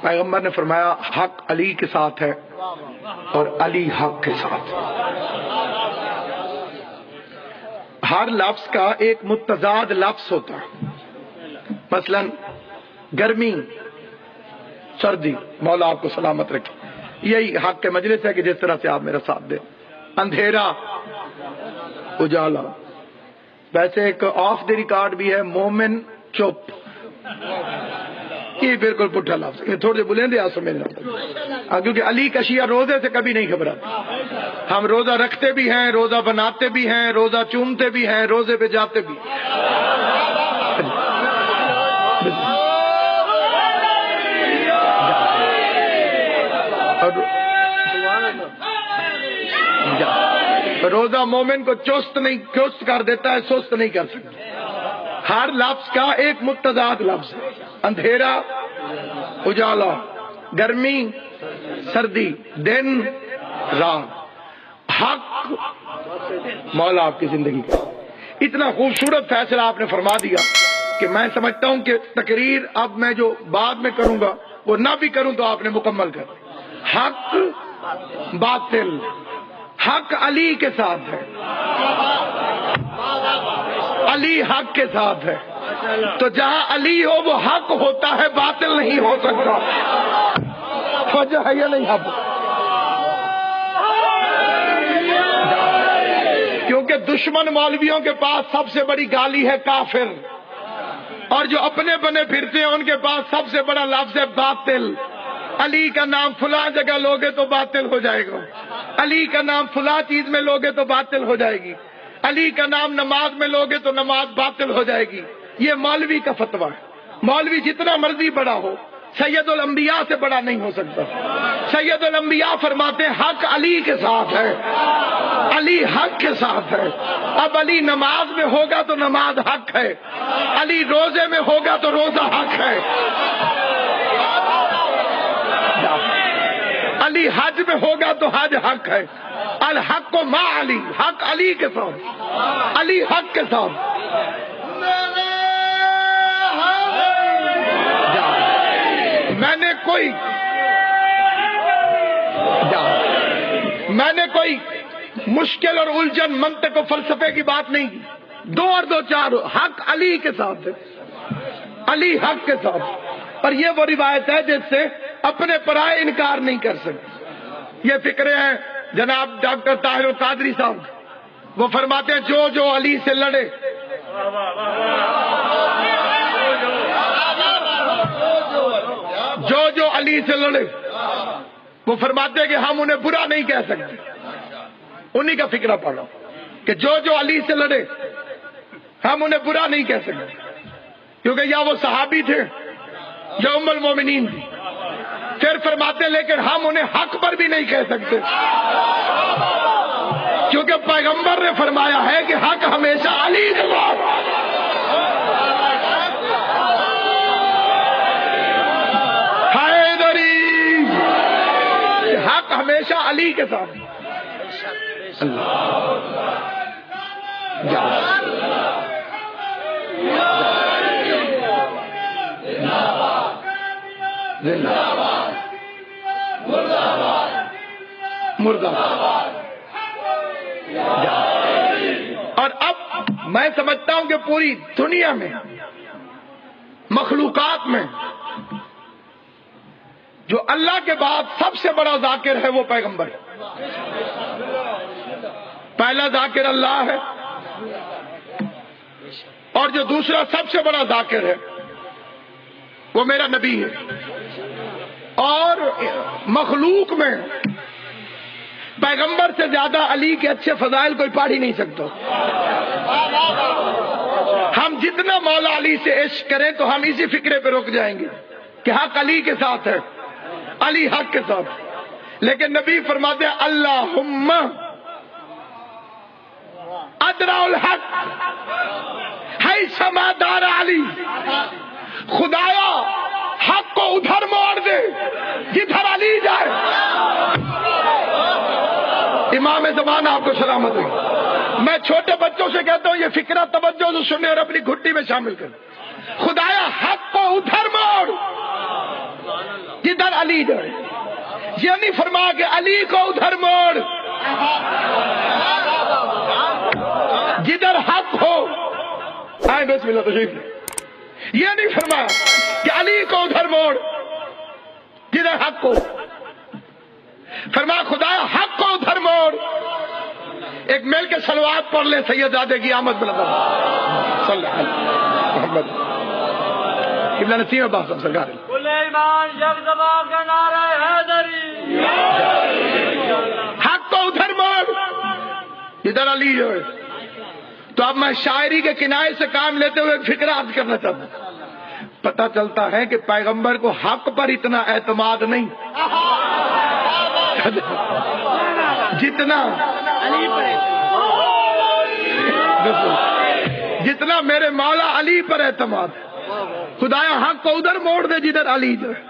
پیغمبر نے فرمایا حق علی کے ساتھ ہے اور علی حق کے ساتھ. ہر لفظ کا ایک متضاد لفظ ہوتا ہے. مثلا گرمی سردی، مولا آپ کو سلامت رکھے، یہی حق کے مجلس ہے کہ جس طرح سے آپ میرا ساتھ دیں. اندھیرا اجالا. ویسے ایک آف دی ریکارڈ بھی ہے مومن چپ، یہ بالکل پٹھا لفظ، یہ تھوڑے بلندے آپ سمجھنا، کیونکہ علی کا شیعہ روزے سے کبھی نہیں گھبراتا. ہم روزہ رکھتے بھی ہیں، روزہ بناتے بھی ہیں، روزہ چومتے بھی ہیں، روزے پہ جاتے بھی. روزہ مومن کو چست کر دیتا ہے، سست نہیں کر سکتا. ہر لفظ کا ایک متضاد لفظ ہے. اندھیرا اجالا، گرمی سردی، دن رات، حق مولا آپ کی زندگی کا. اتنا خوبصورت فیصلہ آپ نے فرما دیا کہ میں سمجھتا ہوں کہ تقریر اب میں جو بعد میں کروں گا وہ نہ بھی کروں تو آپ نے مکمل کر. حق باطل، حق علی کے ساتھ ہے، علی حق کے ساتھ ہے. تو جہاں علی ہو وہ حق ہوتا ہے، باطل نہیں ہو سکتا. وجہ ہے یا نہیں؟ اب کیونکہ دشمن مولویوں کے پاس سب سے بڑی گالی ہے کافر، اور جو اپنے بنے پھرتے ہیں ان کے پاس سب سے بڑا لفظ ہے باطل. علی کا نام فلاں جگہ لوگے تو باطل ہو جائے گا، علی کا نام فلاں چیز میں لوگے تو باطل ہو جائے گی، علی کا نام نماز میں لوگے تو نماز باطل ہو جائے گی. یہ مولوی کا فتویٰ ہے. مولوی جتنا مرضی بڑا ہو سید الانبیاء سے بڑا نہیں ہو سکتا. سید الانبیاء فرماتے ہیں حق علی کے ساتھ ہے، علی حق کے ساتھ ہے. اب علی نماز میں ہوگا تو نماز حق ہے، علی روزے میں ہوگا تو روزہ حق ہے، علی حج میں ہوگا تو حج حق ہے. الحق کو ما علی، حق علی کے ساتھ، علی حق کے ساتھ. میں نے کوئی مشکل اور الجھن منطق و فلسفے کی بات نہیں کی. 2 اور 2 4، حق علی کے ساتھ ہے، علی حق کے ساتھ. اور یہ وہ روایت ہے جس سے اپنے پرائے انکار نہیں کر سکتے. یہ فکرے ہیں جناب ڈاکٹر طاہر القادری صاحب، وہ فرماتے ہیں جو جو علی سے لڑے جو جو علی سے لڑے، وہ فرماتے ہیں کہ ہم انہیں برا نہیں کہہ سکتے. انہی کا فکرہ پڑھو کہ جو جو علی سے لڑے ہم انہیں برا نہیں کہہ سکتے، کیونکہ یا وہ صحابی تھے یا ام المومنین تھی. پھر فرماتے ہیں لیکن ہم انہیں حق پر بھی نہیں کہہ سکتے، کیونکہ پیغمبر نے فرمایا ہے کہ حق ہمیشہ علی کے ساتھ. حیدری، حق ہمیشہ علی کے ساتھ. اور اب میں سمجھتا ہوں کہ پوری دنیا میں مخلوقات میں جو اللہ کے بعد سب سے بڑا ذاکر ہے وہ پیغمبر ہے. پہلا ذاکر اللہ ہے، اور جو دوسرا سب سے بڑا ذاکر ہے وہ میرا نبی ہے. اور مخلوق میں پیغمبر سے زیادہ علی کے اچھے فضائل کوئی پڑھ ہی نہیں سکتا. ہم جتنا مولا علی سے عشق کریں تو ہم اسی فکرے پہ رک جائیں گے کہ حق علی کے ساتھ ہے، علی حق کے ساتھ. لیکن نبی فرماتے ہیں اللہم ادرا الحق حیثما دار علی، خدایا حق کو ادھر موڑ دے جدھر علی جائے. امام زمان آپ کو سلامت ہے. میں چھوٹے بچوں سے کہتا ہوں یہ فکرہ توجہ سے سنیں اور اپنی گھٹی میں شامل کریں. خدایا حق کو ادھر موڑ جدھر علی جو ہے، یہ نہیں فرمایا کہ علی کو ادھر موڑ، جدھر حق ہو آئے بسم اللہ تشریف لے، یہ نہیں فرمایا کہ علی کو ادھر موڑ جدھر حق ہو، فرمایا خدایا حق کو ادھر موڑ۔ ایک مل کے صلوات پڑھ لے سیدزادے کی آمد بلند صلی اللہ علیہ محمد قبلہ نسیم عباس صاحب سرکار حق کو ادھر موڑ ادھر علی جو ہے۔ تو اب میں شاعری کے کنارے سے کام لیتے ہوئے ایک فکر عرض کرنا چاہتا ہوں۔ پتہ چلتا ہے کہ پیغمبر کو حق پر اتنا اعتماد نہیں جتنا میرے مولا علی پر اعتماد ہے۔ خدایا حق کو ادھر موڑ دے جدھر علی جو ہے۔